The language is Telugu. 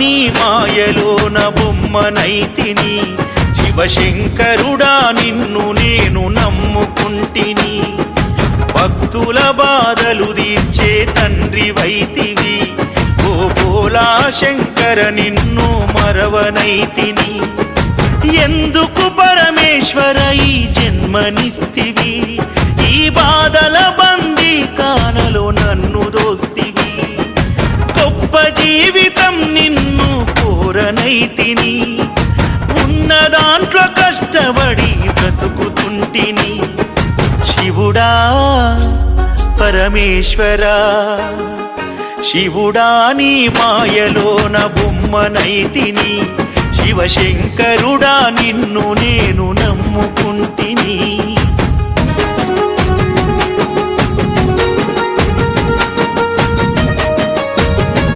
నీ మాయలోన బొమ్మనైతిని శివశంకరుడా నిన్ను నేను నమ్ముకుంటిని భక్తుల బాధలు తీర్చే తండ్రి వైతివి ఓ భోలా శంకర నిన్ను మరవనైతిని ఎందుకు పరమేశ్వర ఈ జన్మనిస్తివి ఈ బాధల బందీ కానలో నన్ను దోస్తివి గొప్ప జీవితం నిన్ను కోరనైతిని ఉన్న దాంట్లో కష్టపడి బ్రతుకుతుంటిని శివుడా పరమేశ్వరా శివుడా నీ మాయలోన బొమ్మనైతిని శివశంకరుడా నిన్ను నేను నమ్ముకుంటిని